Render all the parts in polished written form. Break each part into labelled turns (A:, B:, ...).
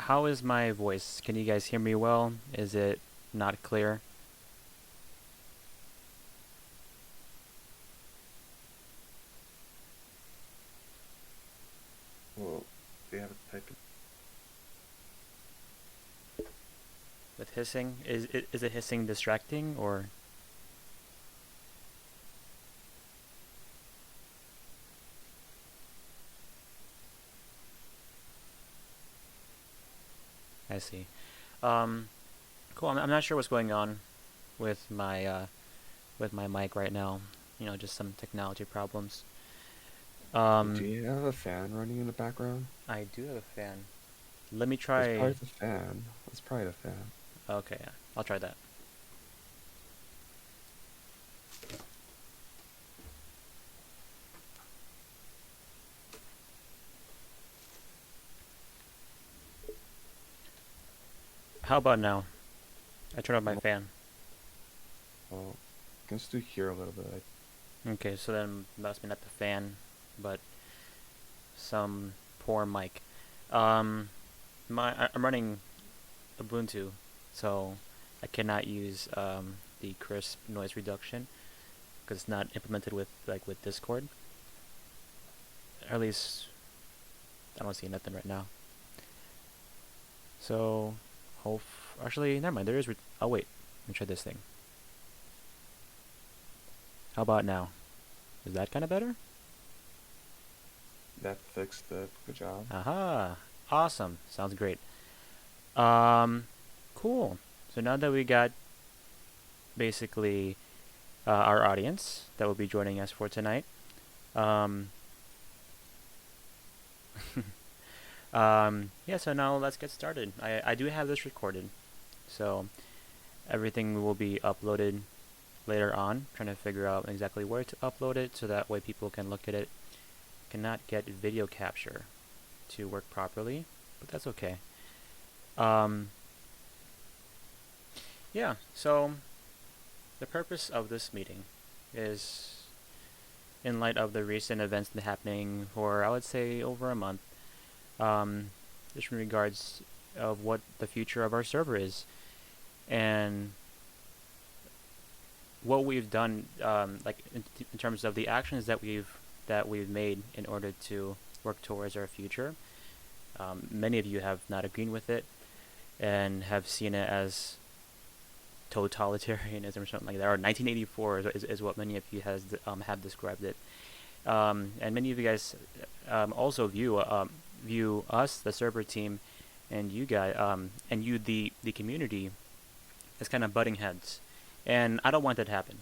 A: how is my voice? Can you guys hear me well? Is it not clear?
B: Well, they have a type
A: With hissing? Is it hissing distracting or? I see. Um, cool. I'm not sure what's going on with my mic right now. Just some technology problems.
B: Do
A: Um,
B: you have a fan running in the background?
A: I do have a fan. Let me
B: That's
A: try.
B: probably the fan. That's probably the fan.
A: Okay, yeah, I'll try that. How about now? I turned off my
B: Well,
A: fan.
B: well, I can still hear a little bit.
A: Okay, so then must be not the fan, but some poor mic. Um, I'm running Ubuntu, so I cannot use the crisp noise reduction because it's not implemented with Discord. Or at least I don't see nothing right now. So, hope actually never mind. There is. Oh wait, let me try this thing. How about now? Is that kind of better?
B: That fixed it. Good job.
A: Aha! Awesome. Sounds great. Um, cool. So now that we got basically our audience that will be joining us for tonight, um, yeah. So now let's get started. I do have this recorded, so everything will be uploaded later on. Trying to figure out exactly where to upload it so that way people can look at it. Cannot get video capture to work properly, but that's okay. Um, yeah. So the purpose of this meeting is, in light of the recent events that happening for, I would say, over a month, um, just in regards of what the future of our server is and what we've done, like in terms of the actions that we've made in order to work towards our future. Many of you have not agreed with it and have seen it as totalitarianism or something like that, or 1984 is what many of you have described it. And many of you guys also view us, the server team, and you guys, and you, the community, as kind of butting heads. And I don't want that to happen.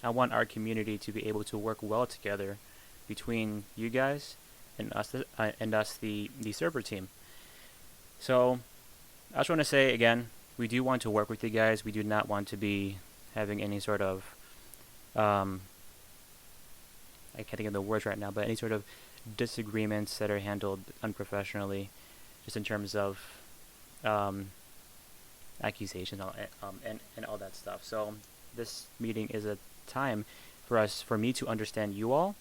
A: I want our community to be able to work well together between you guys and us, the server team. So I just want to say again, we do want to work with you guys. We do not want to be having any sort of um, I can't think of the words right now, but any sort of disagreements that are handled unprofessionally, just in terms of um, accusations and all that stuff. So this meeting is a time for me to understand you all,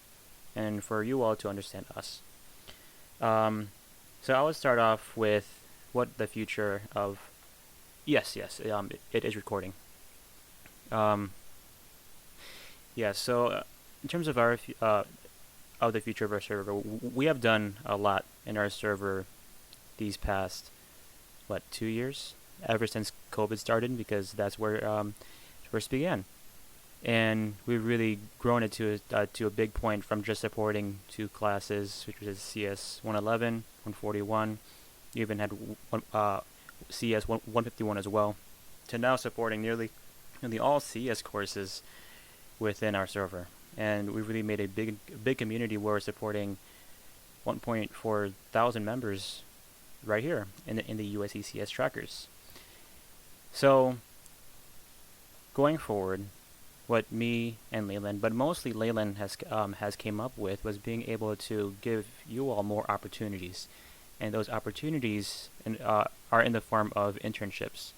A: and for you all to understand us. Um, so I would start off with what the future of. Yes, yes, it is recording. Um, yeah. So in terms of of the future of our server, we have done a lot in our server these past 2 years, ever since COVID started, because that's where it first began. And we've really grown it to a big point from just supporting two classes, which was CS 111, 141. You even had CS 151 as well, to now supporting nearly all CS courses within our server. And we've really made a big community where we're supporting 1.4 thousand members right here in the USECS trackers. So going forward, what me and Leyland, but mostly Leyland has came up with, was being able to give you all more opportunities, and those opportunities are in the form of internships.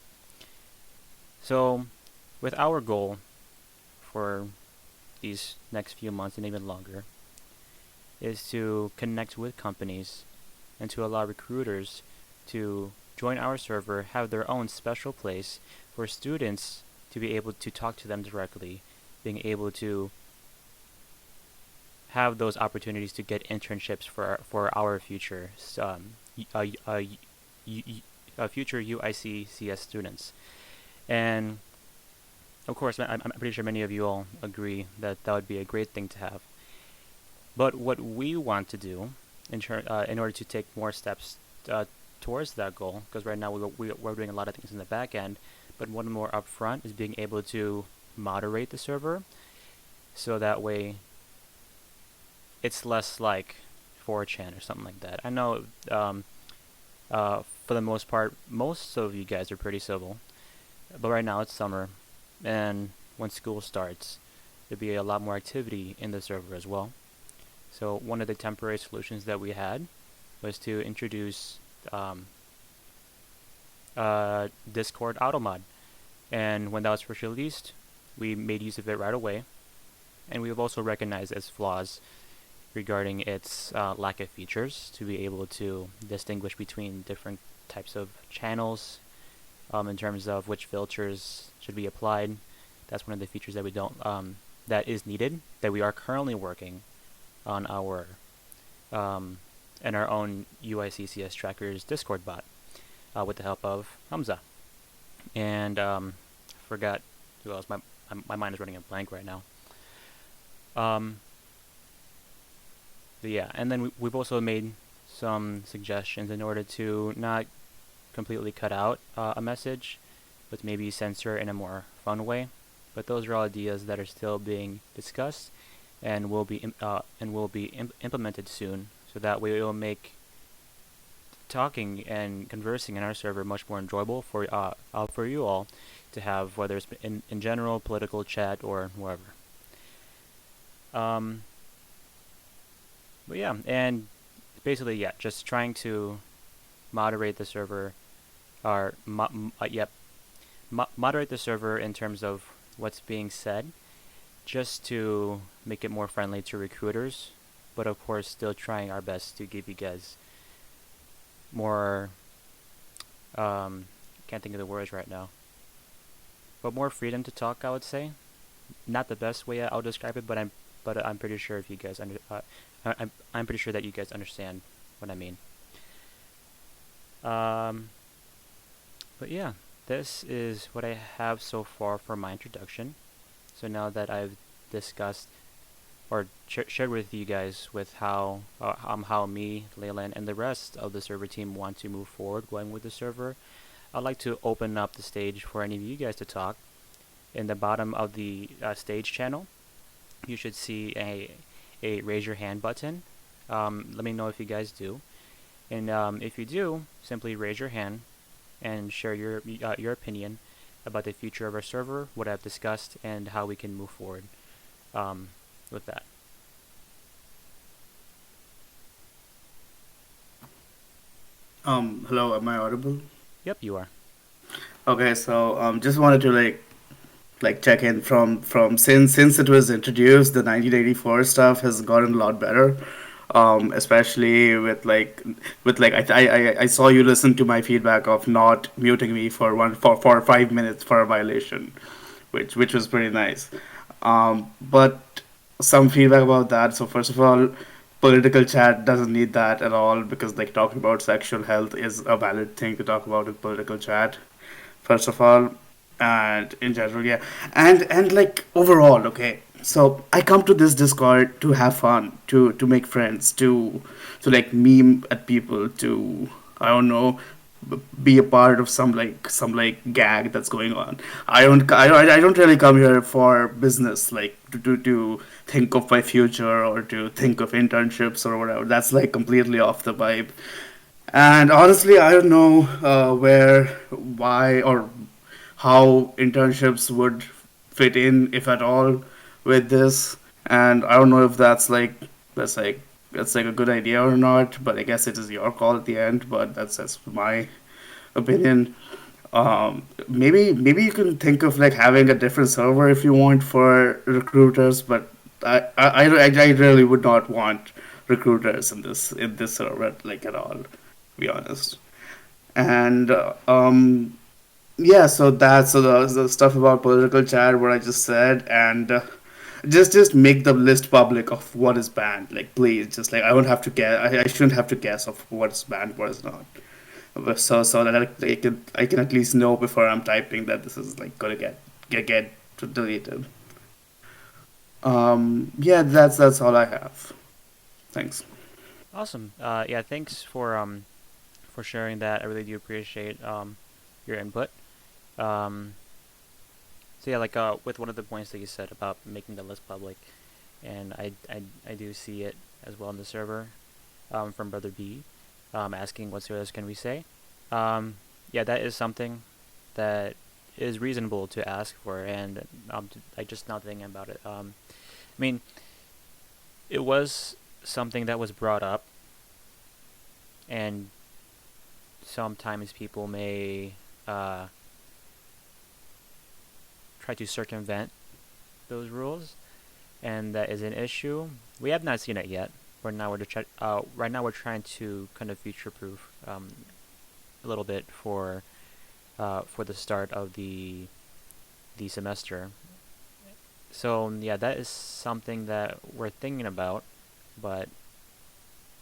A: So, with our goal for these next few months and even longer, is to connect with companies and to allow recruiters to join our server have their own special place for students to be able to talk to them directly, being able to have those opportunities to get internships for our future future UICCS students. And of course, I'm pretty sure many of you all agree that that would be a great thing to have. But what we want to do in order to take more steps towards that goal, because right now we're doing a lot of things in the back end, but one more upfront is being able to moderate the server, so that way it's less like 4chan or something like that. I know for the most part, most of you guys are pretty civil, but right now it's summer, and when school starts, there'll be a lot more activity in the server as well. So one of the temporary solutions that we had was to introduce Discord AutoMod, and when that was first released, we made use of it right away, and we've also recognized its flaws regarding its lack of features to be able to distinguish between different types of channels in terms of which filters should be applied. That's one of the features that we don't that is needed, that we are currently working on our and our own UICCS trackers Discord bot with the help of Hamza. And forgot who else. My mind is running a blank right now. But yeah, and then we've also made some suggestions in order to not completely cut out a message, but maybe censor in a more fun way. But those are all ideas that are still being discussed and will be implemented soon. So that way it will make talking and conversing in our server much more enjoyable for you all to have, whether it's in general, political chat, or wherever. But yeah, and basically, yeah, just trying to moderate the server, or moderate the server in terms of what's being said, just to make it more friendly to recruiters, but of course still trying our best to give you guys more, can't think of the words right now, but more freedom to talk, I would say. Not the best way I'll describe it, but I'm pretty sure if you guys I'm pretty sure that you guys understand what I mean. But yeah, this is what I have so far for my introduction. So now that I've discussed or shared with you guys with how me, Leyland, and the rest of the server team want to move forward going with the server, I'd like to open up the stage for any of you guys to talk. In the bottom of the stage channel, you should see a raise your hand button. Let me know if you guys do. And if you do, simply raise your hand and share your opinion about the future of our server, what I've discussed, and how we can move forward with that.
C: Hello, am I audible?
A: Yep, you are.
C: Okay, so just wanted to check in from since it was introduced, the 1984 stuff has gotten a lot better. Especially I saw you listen to my feedback of not muting me for 5 minutes for a violation, which was pretty nice. But some feedback about that. So first of all, political chat doesn't need that at all, because like talking about sexual health is a valid thing to talk about in political chat. First of all, and in general, yeah, and like overall, okay. So I come to this Discord to have fun, to make friends, to like meme at people, to I don't know, be a part of some gag that's going on. I don't really come here for business, like to think of my future or to think of internships or whatever. That's like completely off the vibe. And honestly, I don't know why, or how internships would fit in, if at all, with this. And I don't know if that's like that's like a good idea or not. But I guess it is your call at the end. But that's my opinion. Maybe you can think of like having a different server if you want for recruiters. But I really would not want recruiters in this server, like, at all. To be honest. And yeah, so that's the stuff about political chat what I just said, and just make the list public of what is banned. Like, please, just like I won't have to guess. I shouldn't have to guess of what's banned, what is not. So that I can at least know before I'm typing that this is like gonna get deleted. Yeah, that's all I have. Thanks.
A: Awesome. Yeah, thanks for sharing that. I really do appreciate your input. Um, so yeah, like with one of the points that you said about making the list public, and I do see it as well in the server from Brother B, asking what service can we say. Um, yeah, that is something that is reasonable to ask for, and I just not thinking about it. I mean, it was something that was brought up, and sometimes people may uh, try to circumvent those rules, and that is an issue. We have not seen it yet. Right now we're trying to kind of future-proof a little bit for the start of the semester. So yeah, that is something that we're thinking about, but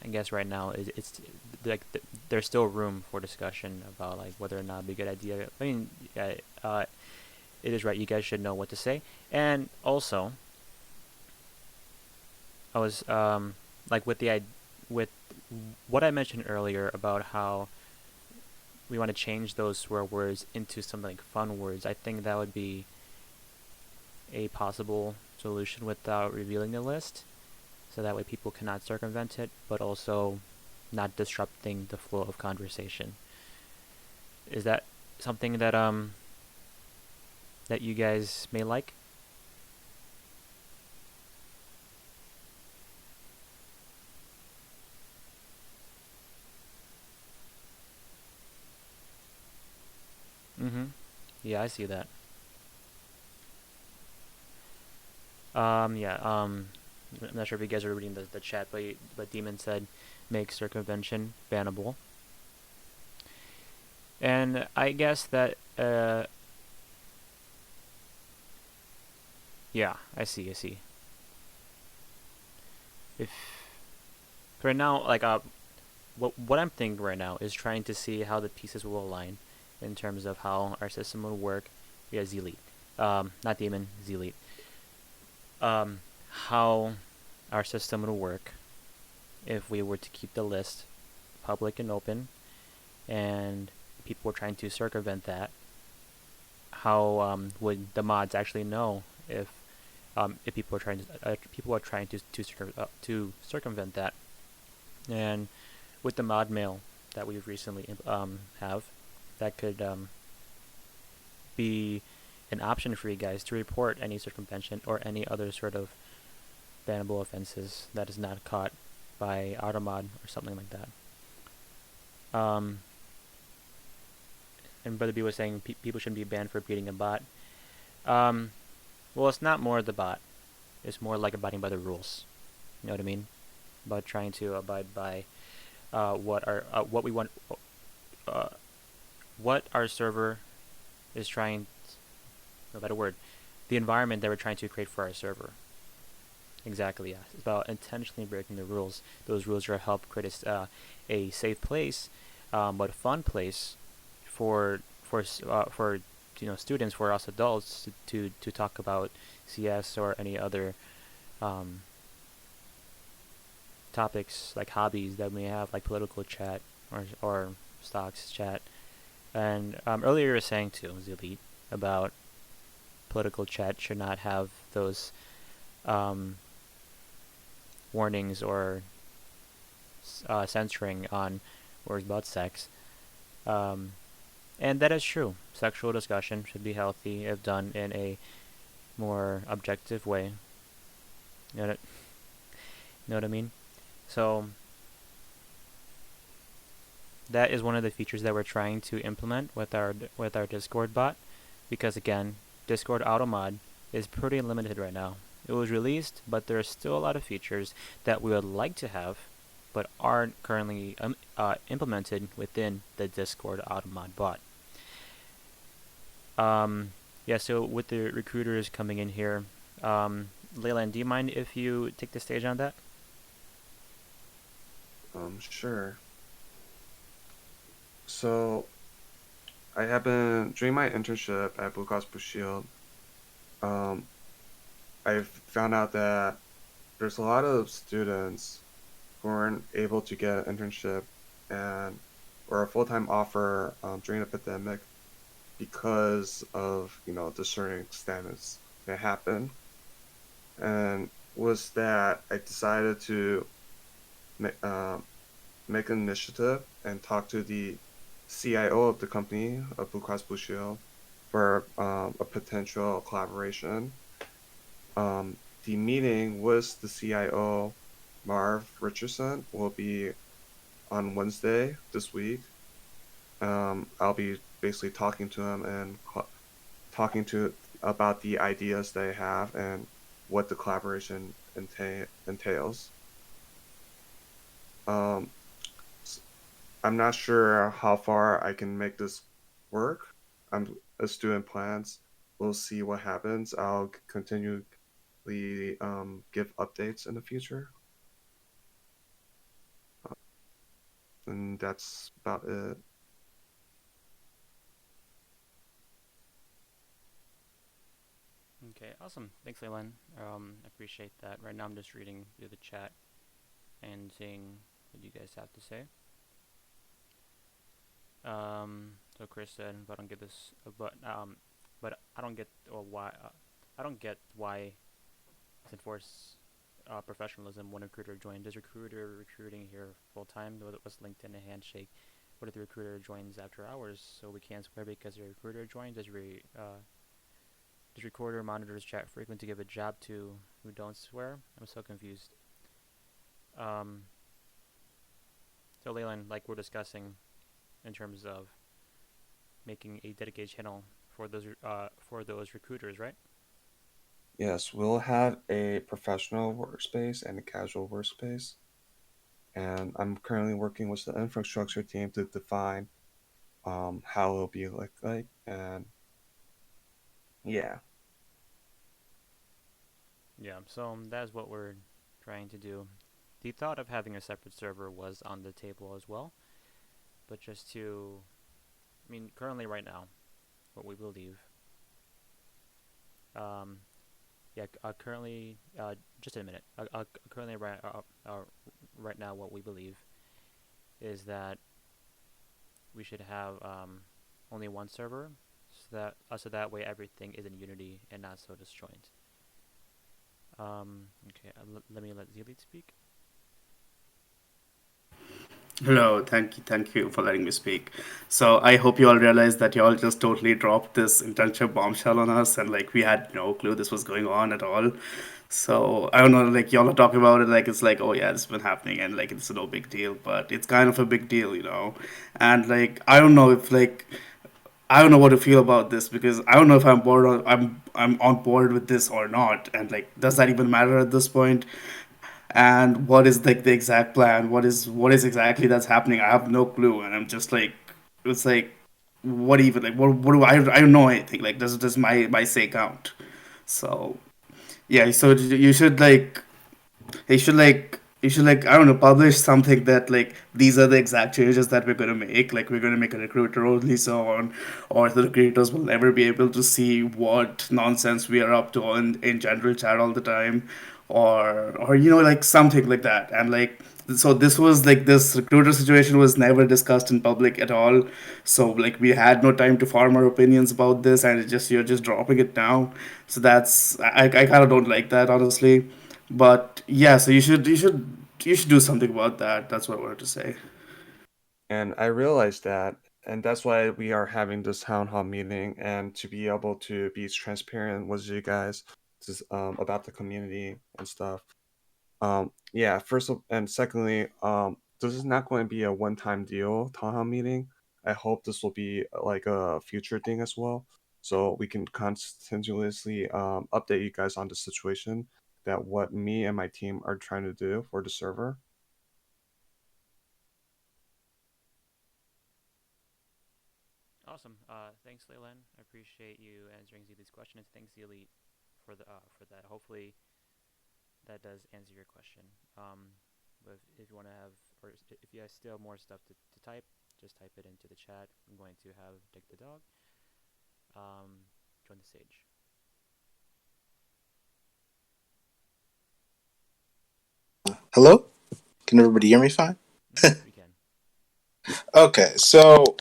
A: I guess right now it's like there's still room for discussion about like whether or not it'd be a good idea. I mean, yeah, it is right. You guys should know what to say, and also I was like with what I mentioned earlier about how we want to change those swear words into something like fun words. I think that would be a possible solution without revealing the list, so that way people cannot circumvent it, but also not disrupting the flow of conversation. Is that something that you guys may like? Mm-hmm. Yeah, I see that. Yeah. I'm not sure if you guys are reading the chat, but Demon said make circumvention bannable, and I guess that yeah, I see. I see. If right now, like what I'm thinking right now is trying to see how the pieces will align in terms of how our system will work. Yeah, Zelete, not Demon, Zelete. Um, how our system would work if we were to keep the list public and open, and people were trying to circumvent that. How would the mods actually know if people are trying to circumvent that? And with the mod mail that we've recently have, that could be an option for you guys to report any circumvention or any other sort of bannable offenses that is not caught by Automod or something like that. Um, and Brother B was saying people shouldn't be banned for beating a bot. Um, well, it's not more the bot. It's more like abiding by the rules. You know what I mean? About trying to abide by what we want, uh, what our server is trying. No better word. The environment that we're trying to create for our server. Exactly. Yeah. It's about intentionally breaking the rules. Those rules are to help create a safe place, but a fun place for students, for us adults to talk about CS or any other um, topics like hobbies that we have, like political chat or stocks chat. And earlier you were saying too, Zelite, about political chat should not have those um, warnings or censoring on words about sex. Um, and that is true. Sexual discussion should be healthy if done in a more objective way. You know what I mean? So that is one of the features that we're trying to implement with our Discord bot, because again, Discord auto mod is pretty limited right now. It was released, but there are still a lot of features that we would like to have, but aren't currently implemented within the Discord Automod bot. Um, yeah, so with the recruiters coming in here, Leyland, do you mind if you take the stage on that?
B: Sure. So I have been during my internship at Blue Cross Blue Shield. Um, I've found out that there's a lot of students who weren't able to get an internship and or a full-time offer during the pandemic because of the circumstances that happened. And was that I decided to make make an initiative and talk to the CIO of the company of Blue Cross Blue Shield for a potential collaboration. The meeting with the CIO, Marv Richardson, will be on Wednesday this week. I'll be basically talking to him and talking to about the ideas they have and what the collaboration entails. Um, s- I'm not sure how far I can make this work. I'm a student plans. We'll see what happens. I'll continually give updates in the future, and that's about it.
A: Okay, awesome. Thanks, Leyland. Appreciate that. Right now, I'm just reading through the chat and seeing what you guys have to say. So Chris said, "But I don't get this, but I don't get or why I don't get why it's enforce professionalism when a recruiter joins. Is recruiter recruiting here full time? Was LinkedIn a handshake? What if the recruiter joins after hours? So we can't swear because the recruiter joined. Does recorder monitors chat frequent to give a job to who don't swear? I'm so confused." Um, so Leyland, like we're discussing in terms of making a dedicated channel for those recruiters, right?
B: Yes, we'll have a professional workspace and a casual workspace, and I'm currently working with the infrastructure team to define how it'll be like and yeah.
A: Yeah. So that's what we're trying to do. The thought of having a separate server was on the table as well, but just to, I mean, currently right now, what we believe, um, yeah, currently, just in a minute, currently right now, what we believe is that we should have only one server, so that way everything is in unity and not so disjoint. Okay, let me let Zeelite speak.
C: Hello, thank you for letting me speak. So I hope you all realize that you all just totally dropped this internship bombshell on us, and like we had no clue this was going on at all. So I don't know, like y'all are talking about it like it's like, oh yeah, this has been happening, and like it's no big deal, but it's kind of a big deal, you know. And like I don't know if like I don't know what to feel about this because I don't know if I'm bored or I'm on board with this or not, and like does that even matter at this point? And what is like the exact plan? What is exactly that's happening? I have no clue, and I'm just like, it's like, what even like what do I don't know anything. Like does my say count? So yeah, so you should like you should like I don't know publish something that like these are the exact changes that we're gonna make. Like we're gonna make a recruiter only so on, or the recruiters will never be able to see what nonsense we are up to in general chat all the time, or like something like that. And like so this was like this recruiter situation was never discussed in public at all. So like we had no time to form our opinions about this, and it just you're just dropping it now. So that's I kind of don't like that honestly. But yeah, so you should do something about that. That's what I wanted to say.
B: And I realized that, and that's why we are having this town hall meeting, and to be able to be transparent with you guys about the community and stuff. Yeah, and secondly, this is not going to be a one-time deal town hall meeting. I hope this will be like a future thing as well, so we can continuously update you guys on the situation that what me and my team are trying to do for the server.
A: Awesome. Thanks, Leland. I appreciate you answering Zeely's questions. Thanks, Zeely, for that. Hopefully, that does answer your question. But if you want to have, or if you have still more stuff to type, just type it into the chat. I'm going to have Dick the dog join the stage.
D: Hello? Can everybody hear me fine?
A: We can.
D: Okay, so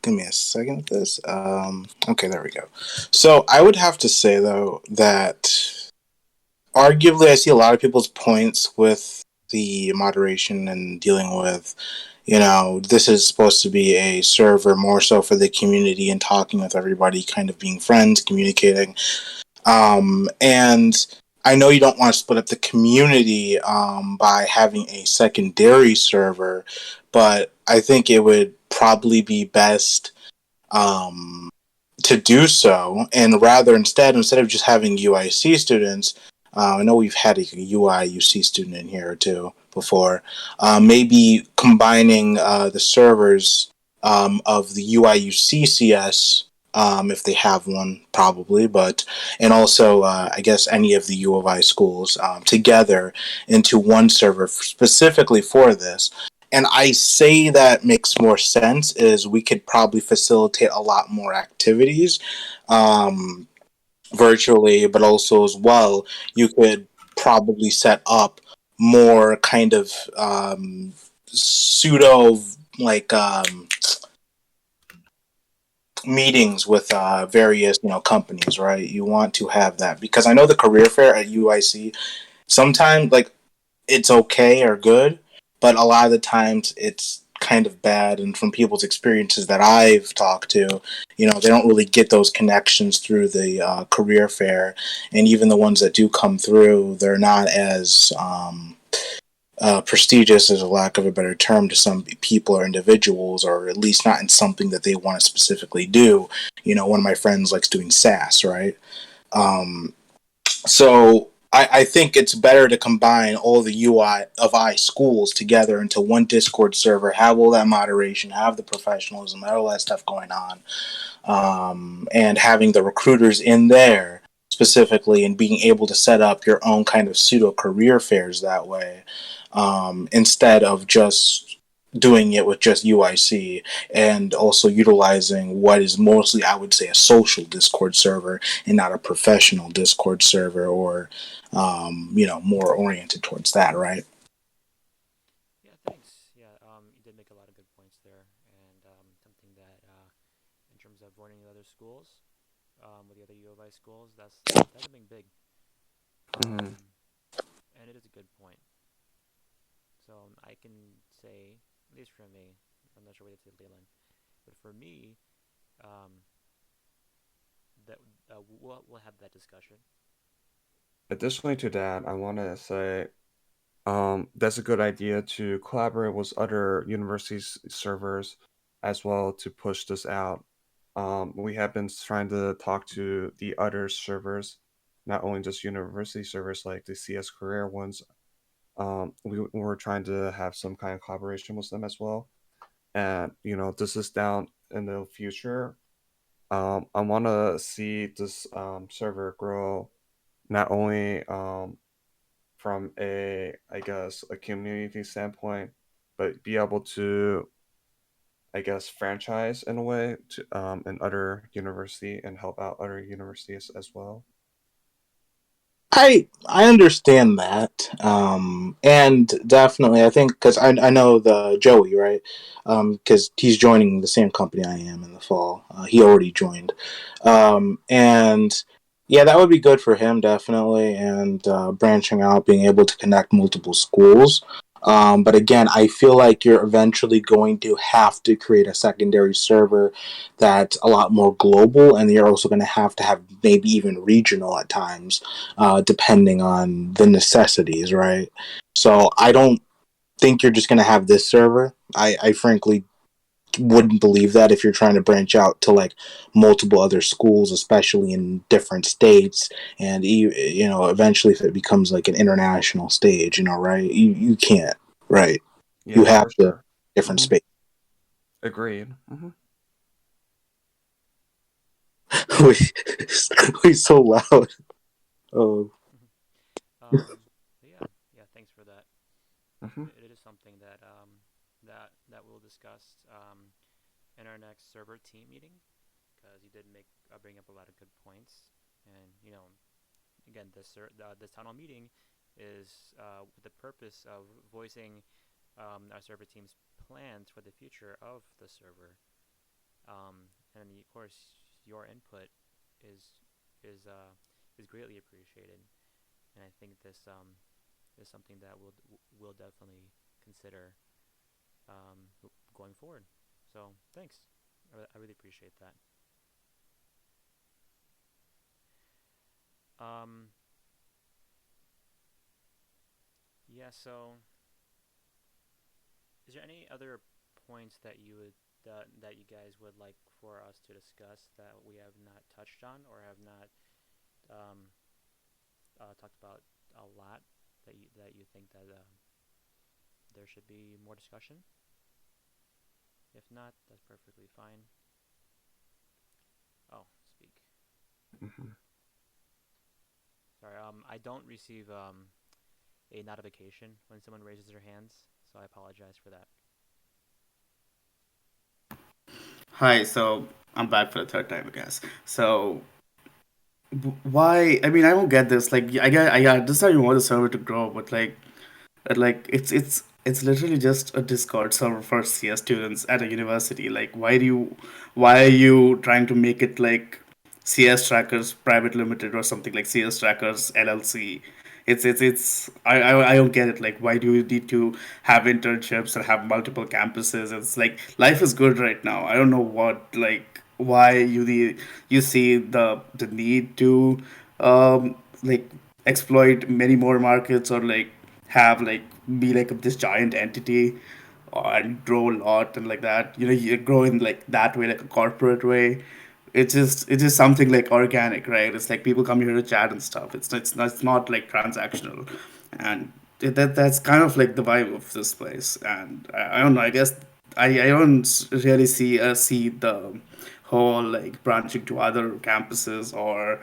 D: give me a second of this. Okay, there we go. So I would have to say though that arguably I see a lot of people's points with the moderation and dealing with, this is supposed to be a server more so for the community and talking with everybody, kind of being friends, communicating. And I know you don't want to split up the community by having a secondary server, but I think it would probably be best um, to do so, and rather instead of just having UIC students, I know we've had a UI UC student in here or two before. Maybe combining the servers of the UI UCCS, if they have one, probably, but and also I guess any of the U of I schools together into one server specifically for this. And I say that makes more sense is we could probably facilitate a lot more activities um, virtually, but also as well, you could probably set up more kind of pseudo like meetings with various companies, right? You want to have that because I know the career fair at UIC sometimes like it's okay or good, but a lot of the times it's kind of bad. And from people's experiences that I've talked to, they don't really get those connections through the career fair. And even the ones that do come through, they're not as prestigious, as a lack of a better term, to some people or individuals, or at least not in something that they want to specifically do. One of my friends likes doing SaaS, right? Um, so I think it's better to combine all the UI of I schools together into one Discord server, have all that moderation, have the professionalism, all that stuff going on, and having the recruiters in there specifically, and being able to set up your own kind of pseudo career fairs that way, instead of just doing it with just UIC, and also utilizing what is mostly, I would say, a social Discord server and not a professional Discord server, or more oriented towards that, right?
A: Yeah, thanks. Yeah, you did make a lot of good points there, and something that, in terms of joining the other schools, with the other U of I schools, that's something big.
B: Mm-hmm.
A: And it is a good point. So I can say, at least for me, I'm not sure what you said, Leland, but for me, um, that we'll have that discussion.
B: Additionally to that, I want to say that's a good idea to collaborate with other universities servers as well to push this out. We have been trying to talk to the other servers, not only just university servers like the CS career ones. We were trying to have some kind of collaboration with them as well. And this is down in the future. I want to see this server grow not only from a, I guess, a community standpoint, but be able to, I guess, franchise in a way to in other university and help out other universities as well.
D: I understand that, and definitely I think because I know the Joey, right, because he's joining the same company I am in the fall. He already joined, and yeah, that would be good for him definitely, and branching out, being able to connect multiple schools. But again, I feel like you're eventually going to have to create a secondary server that's a lot more global, and you're also going to have maybe even regional at times, depending on the necessities, right? So I don't think you're just going to have this server. I frankly wouldn't believe that if you're trying to branch out to like multiple other schools, especially in different states, and eventually if it becomes like an international stage, right? You can't, right? You
B: Yeah,
D: have
B: for
D: to
B: sure.
D: different
B: Hmm.
D: space.
B: Agreed. Hmm.
D: Wait, wait, so loud. Oh.
A: But yeah, yeah. Thanks for that.
B: Hmm.
A: It is something that that we'll discuss in our next server team meeting because you did make bring up a lot of good points, and again, this town hall meeting is with the purpose of voicing our server team's plans for the future of the server, and of course your input is is uh, is greatly appreciated, and I think this is something that we'll definitely consider going forward. So thanks, I really appreciate that. Um, yeah, so is there any other points that that you guys would like for us to discuss that we have not touched on or have not um, talked about a lot that you think that there should be more discussion? If not, that's perfectly fine. Oh, speak.
B: Hmm.
A: Sorry. I don't receive a notification when someone raises their hands, so I apologize for that.
C: Hi, so I'm back for the third time, I guess. So why? I mean, I don't get this. Like, I understand you want the server to grow, but like it's literally just a Discord server for CS students at a university. Like, why are you trying to make it like CS Trackers Private Limited or something like CS Trackers LLC? I don't get it. Like, why do you need to have internships and have multiple campuses? It's like life is good right now. I don't know what like why you see the need to like exploit many more markets or like have like be like this giant entity and grow a lot and like that. You know, you grow in like that way, like a corporate way. It's just something like organic, right? It's like people come here to chat and stuff. It's not like transactional, and that's kind of like the vibe of this place. And I don't know. I guess I don't really see the whole like branching to other campuses or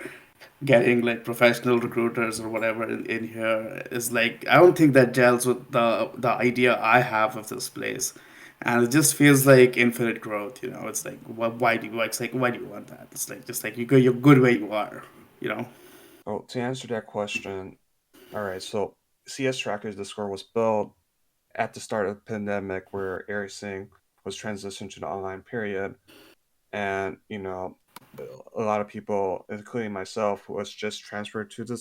C: getting like professional recruiters or whatever in here is like I don't think that gels with the idea I have of this place, and it just feels like infinite growth. You know, it's like why do you it's like why do you want that? It's like just like you're good where you are. You know.
B: Oh, to answer that question, all right. So CS Trackers, the score was built at the start of the pandemic, where everything was transitioned to the online period, and a lot of people, including myself, was just transferred to the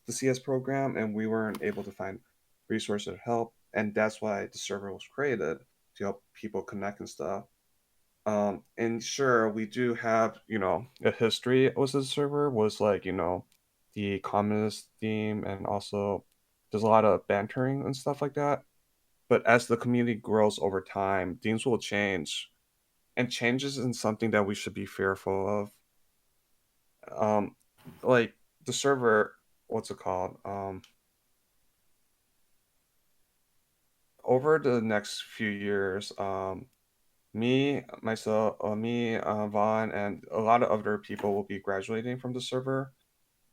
B: CS program, and we weren't able to find resources to help, and that's why the server was created to help people connect and stuff. And sure, we do have, a history. Was the server was like, the communist theme, and also there's a lot of bantering and stuff like that. But as the community grows over time, themes will change, and changes isn't something that we should be fearful of. Um, like the server, what's it called? Over the next few years, Vaughn, and a lot of other people will be graduating from the server,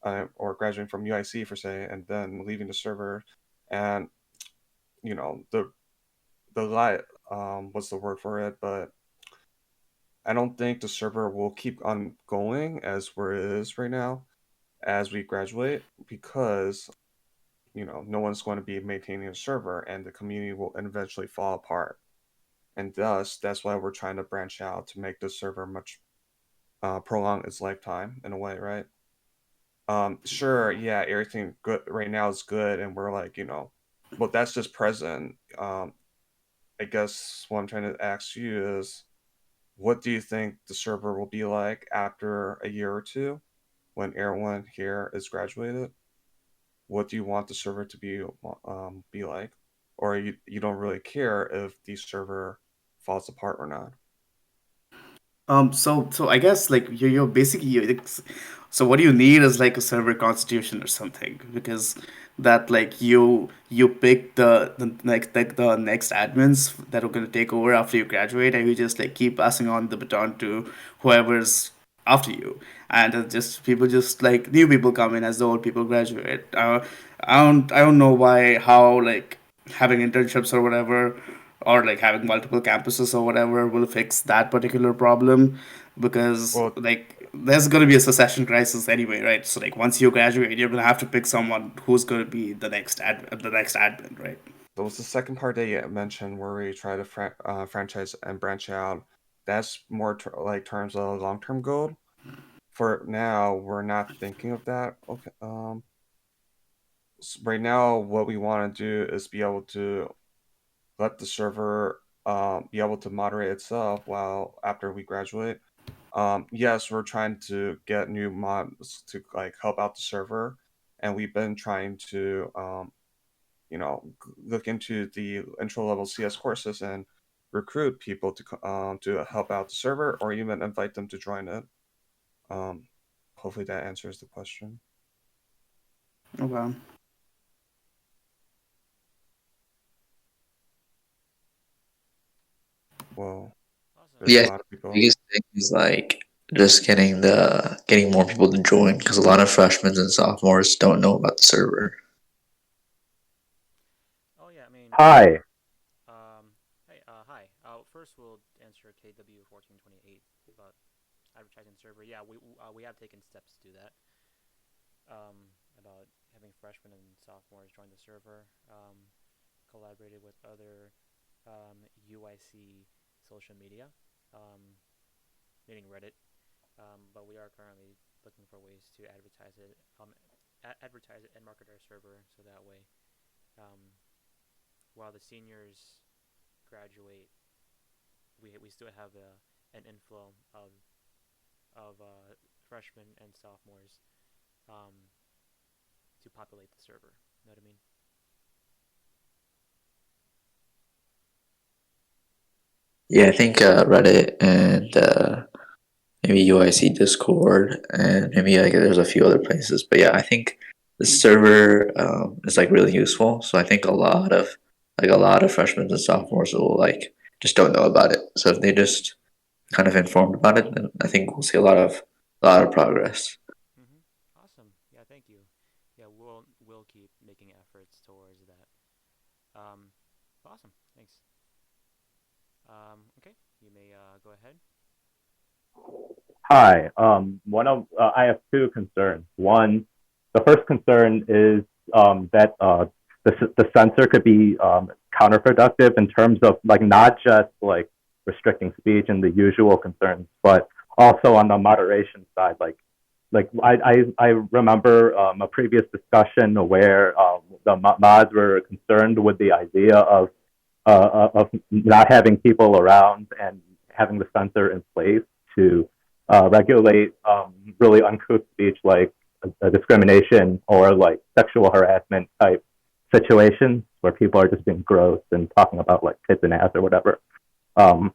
B: or graduating from UIC for say, and then leaving the server, and the light, what's the word for it? But I don't think the server will keep on going as where it is right now as we graduate, because no one's going to be maintaining a server, and the community will eventually fall apart. And thus, that's why we're trying to branch out to make the server much prolong its lifetime in a way, right? Sure, yeah, everything good right now is good, and we're like, but that's just present. I guess what I'm trying to ask you is, what do you think the server will be like after a year or two when everyone here is graduated? What do you want the server to be like? Or you don't really care if the server falls apart or not?
C: So I guess like you're basically so what you need is like a server constitution or something because that like you pick the next admins that are gonna take over after you graduate and you just like keep passing on the baton to whoever's after you, and just people just like new people come in as the old people graduate. I don't know why how like having internships or whatever, or like having multiple campuses or whatever will fix that particular problem, because
B: Well,
C: like there's gonna be a succession crisis anyway, right? So like once you graduate, you're gonna have to pick someone who's gonna be the next admin, right?
B: so what's the second part that you mentioned where we try to franchise and branch out? That's more like terms of long-term goal. For now, we're not thinking of that. Okay. Right now, what we want to do is be able to let the server be able to moderate itself while after we graduate. Yes, we're trying to get new mods to like help out the server, and we've been trying to look into the intro level CS courses and recruit people to help out the server or even invite them to join it. Um, Hopefully that answers the question.
C: Okay.
B: Well,
A: Awesome.
B: there's a
E: Yeah, I think
B: lot of
E: the
B: people.
E: biggest thing is like just getting more people to join because a lot of freshmen and sophomores don't know about the server.
A: Oh yeah, I mean,
F: Hi.
A: hey, hi. First we'll answer KW1428 about advertising server. Yeah, we have taken steps to do that. About having freshmen and sophomores join the server. Collaborated with other UIC social media, um, meaning Reddit. But we are currently looking for ways to advertise it and market our server so that way, um, while the seniors graduate, we still have an inflow of freshmen and sophomores um, to populate the server. You know what I mean?
E: Yeah, I think Reddit and maybe UIC Discord and maybe like there's a few other places. But yeah, I think the server is like really useful. So I think a lot of freshmen and sophomores will like just don't know about it. So if they just kind of informed about it, then I think we'll see a lot of progress.
A: Awesome. Yeah, thank you. Yeah, we'll keep making efforts towards that. Awesome. Thanks. Okay, you may go ahead.
F: Hi. I have two concerns. One, the first concern is that the censor could be counterproductive in terms of like not just like restricting speech and the usual concerns, but also on the moderation side. I remember a previous discussion where the mods were concerned with the idea of not having people around and having the censor in place to regulate really uncouth speech like discrimination or like sexual harassment type situations where people are just being gross and talking about like tits and ass or whatever. Um,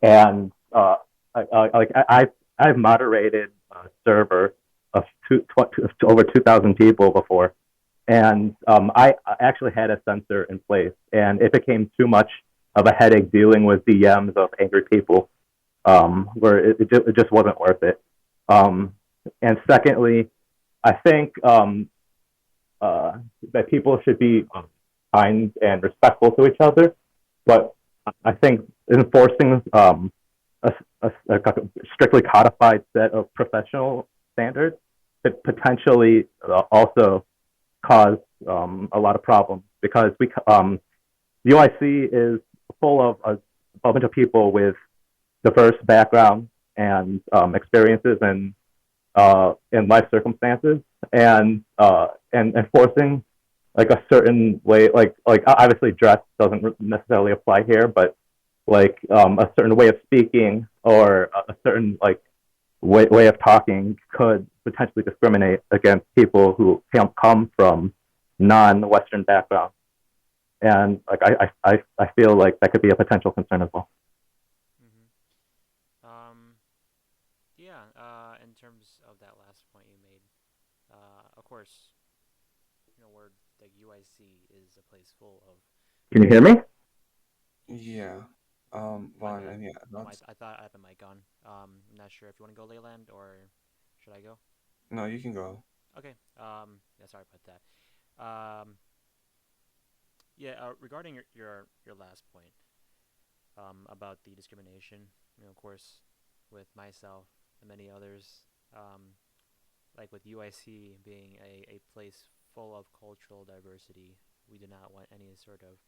F: and I've moderated a server of over 2,000 people before, and I actually had a censor in place, and it became too much of a headache dealing with DMs of angry people, where it just wasn't worth it. Um, and secondly, I think that people should be kind and respectful to each other, but I think enforcing a strictly codified set of professional standards could potentially also cause a lot of problems because UIC is full of a bunch of people with diverse backgrounds and experiences and in life circumstances, and enforcing like a certain way, like obviously dress doesn't necessarily apply here, but like a certain way of speaking or a certain like way of talking could potentially discriminate against people who come from non-Western backgrounds, and like I feel like that could be a potential concern as well.
A: Mm-hmm. Yeah. In terms of that last point you made, of course, where the UIC is a place full of.
F: Can you hear me?
B: Yeah.
A: My
B: Vaughn,
A: bad.
B: any
A: I,
B: thoughts?
A: I thought I had the mic on. I'm not sure if you want to go Leyland or should I go?
B: No, you can go.
A: Okay. Yeah, sorry about that. Yeah. Regarding your last point, about the discrimination, of course, with myself and many others, like with UIC being a place full of cultural diversity, we do not want any sort of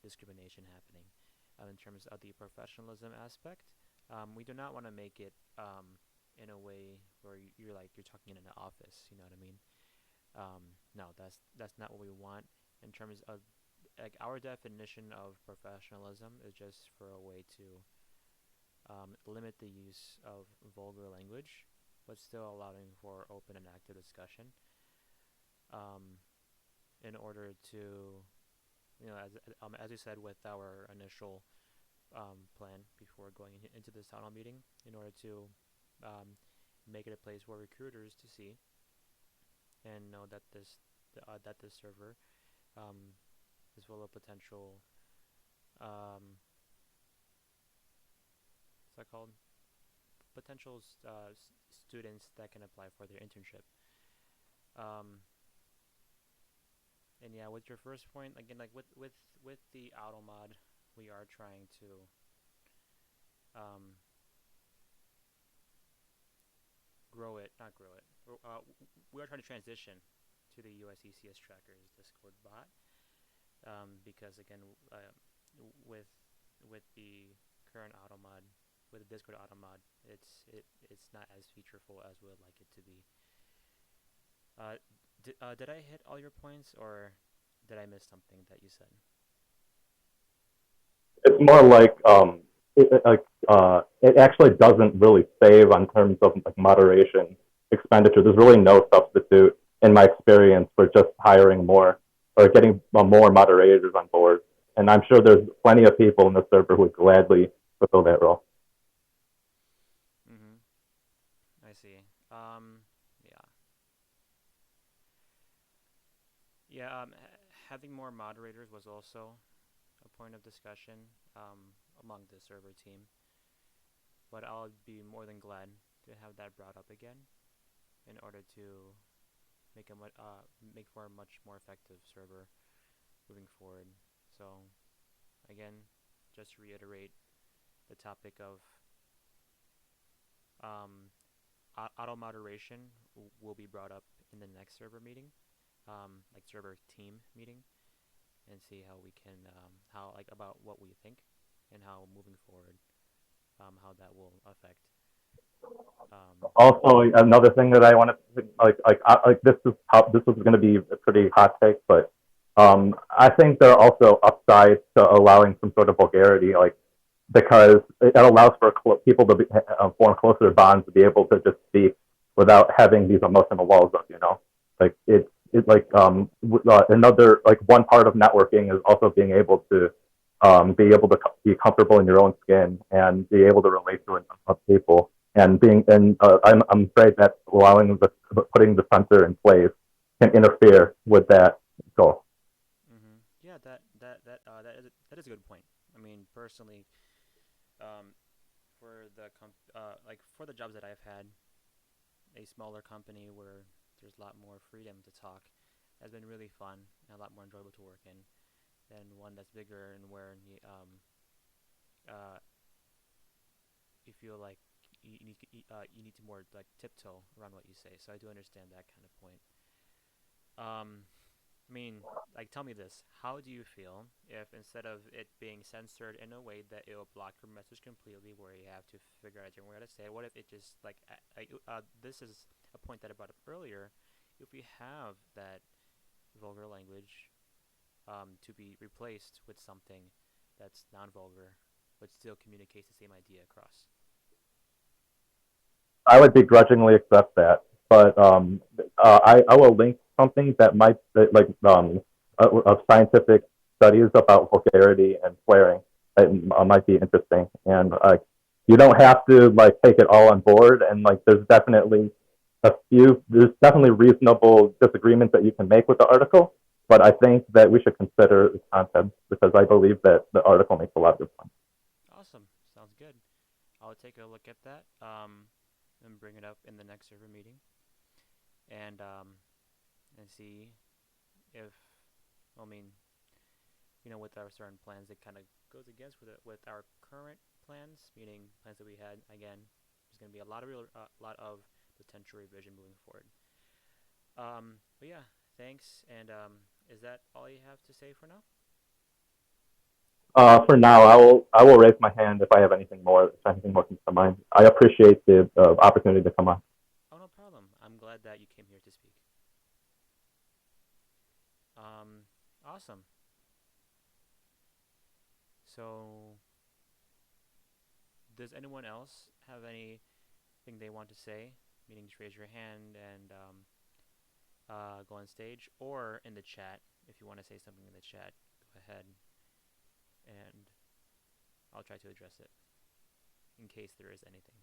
A: discrimination happening. In terms of the professionalism aspect, we do not want to make it in a way where you're like you're talking in an office. You know what I mean? No, that's not what we want. In terms of like our definition of professionalism is just for a way to limit the use of vulgar language, but still allowing for open and active discussion. Um, in order to, as we said with our initial plan before going into this town hall meeting, in order to um, make it a place for recruiters to see and know that this server um, is full of potential. What's that called? Potential students that can apply for their internship. Um, and yeah, with your first point, again, like with the auto mod, we are trying to um, grow it, not grow it. We are trying to transition to the USCCS trackers Discord bot, because again, with with the current auto mod, with the Discord auto mod, it's not as featureful as we would like it to be. Did I hit all your points, or did I miss something that you said?
F: It's more like it actually doesn't really save on terms of like moderation expenditure. There's really no substitute in my experience for just hiring more or getting more moderators on board. And I'm sure there's plenty of people in the server who would gladly fulfill that role.
A: Mm-hmm. I see. Yeah. Yeah. Having more moderators was also a point of discussion among the server team, but I'll be more than glad to have that brought up again in order to make for a much more effective server moving forward. So again, just to reiterate, the topic of um, auto moderation will be brought up in the next server meeting, like server team meeting, and see how we can how like about what we think and how moving forward, how that will affect. Um,
F: Also, another thing that I want to like this is going to be a pretty hot take, but I think there are also upsides to allowing some sort of vulgarity, like because it allows for people to form closer bonds to be able to just speak without having these emotional walls up. Like it like another like one part of networking is also being able to be able to be comfortable in your own skin and be able to relate to enough people. And I'm afraid that allowing putting the censor in place can interfere with that goal.
A: yeah, that is a good point. I mean, personally, um, for the jobs that I've had, a smaller company where there's a lot more freedom to talk has been really fun and a lot more enjoyable to work in than one that's bigger and where uh, you feel like you need to more like tiptoe around what you say. So I do understand that kind of point. Um, I mean, like, tell me this: how do you feel if instead of it being censored in a way that it will block your message completely, where you have to figure out a different way to say it? What if it just this is a point that I brought up earlier. If we have that vulgar language to be replaced with something that's non-vulgar, but still communicates the same idea across.
F: I would begrudgingly accept that, but I will link something that might like of scientific studies about vulgarity and swearing that might be interesting, and you don't have to like take it all on board, and like there's definitely reasonable disagreements that you can make with the article, but I think that we should consider its content because I believe that the article makes a lot of good points.
A: take a look at that and bring it up in the next server meeting, and see if, I mean, with our certain plans, it kind of goes against with our current plans, meaning plans that we had. Again, there's going to be a lot of potential revision moving forward. But yeah, thanks. And is that all you have to say for now?
F: For now, I will raise my hand if I have anything more. If anything more comes to mind, I appreciate the opportunity to come on.
A: Oh, no problem. I'm glad that you came here to speak. Awesome. So, does anyone else have anything they want to say? Meaning, just raise your hand and go on stage, or in the chat. If you want to say something in the chat, go ahead, and I'll try to address it in case there is anything.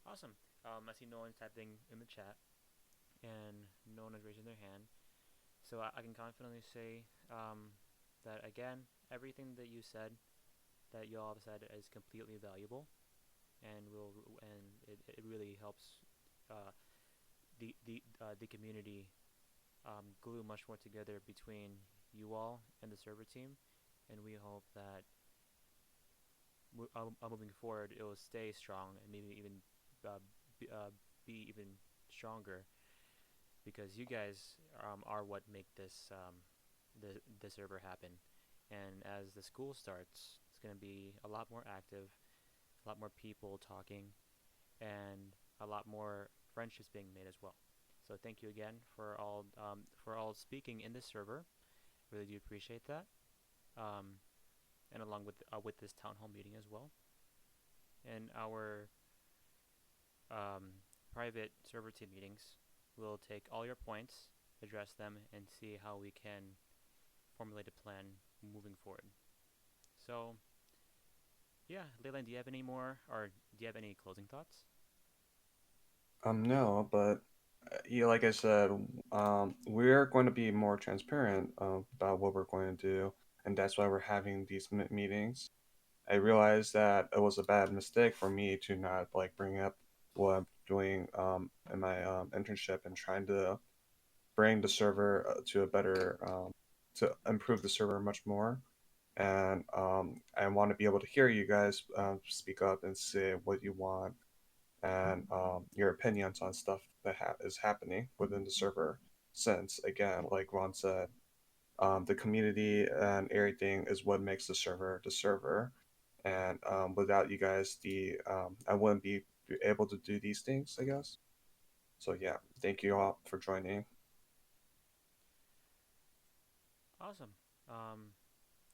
A: Awesome. I see no one typing in the chat, and no one is raising their hand. So I can confidently say that, again, everything that you said, that you all have said, is completely valuable, and it really helps uh, the community glue much more together between you all and the server team, and we hope that moving forward it will stay strong and maybe even uh, be even stronger, because you guys are what make the server happen. And as the school starts, it's going to be a lot more active, a lot more people talking, and a lot more friendships being made as well. So thank you again for all speaking in this server. Really do appreciate that. Um, and along with this town hall meeting as well, and our private server team meetings, we'll take all your points, address them, and see how we can formulate a plan moving forward. So yeah, Leyland, do you have any more, or do you have any closing thoughts?
B: No, but like I said, we're going to be more transparent about what we're going to do, and that's why we're having these meetings. I realized that it was a bad mistake for me to not like bring up what I'm doing in my internship and trying to bring the server to a better to improve the server much more. And I want to be able to hear you guys speak up and say what you want and your opinions on stuff that is happening within the server. Since again, like Ron said, the community and everything is what makes the server. And without you guys, the I wouldn't be able to do these things, I guess. So yeah, thank you all for joining.
A: Awesome.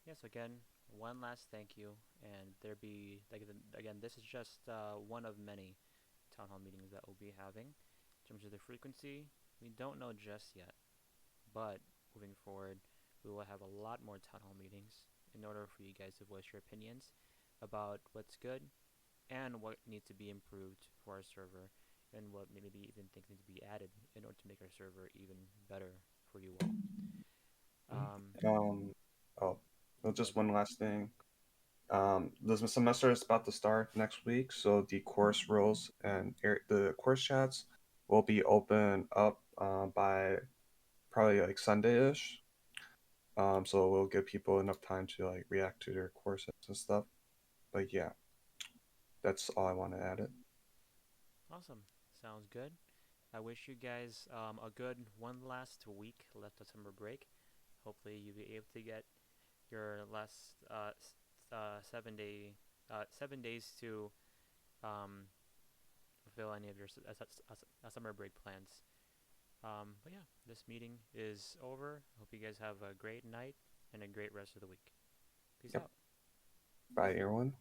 A: Yes, again, one last thank you, and there be like again, this is just one of many town hall meetings that we'll be having. In terms of the frequency, we don't know just yet, but moving forward, we will have a lot more town hall meetings in order for you guys to voice your opinions about what's good and what needs to be improved for our server, and what maybe even things need to be added in order to make our server even better for you all.
B: Um, oh, well,
A: Yeah,
B: just one last thing. The semester is about to start next week, so the course rules and the course chats will be open up by probably like Sunday-ish. So we'll give people enough time to like react to their courses and stuff. But yeah, that's all I want to add it.
A: awesome. Sounds good. I wish you guys a good one last week left of summer break. Hopefully, you'll be able to get your last 7 days to um, fulfill any of your summer break plans. But yeah, this meeting is over. Hope you guys have a great night and a great rest of the week. Peace
B: Yep.
A: out.
B: Bye, everyone.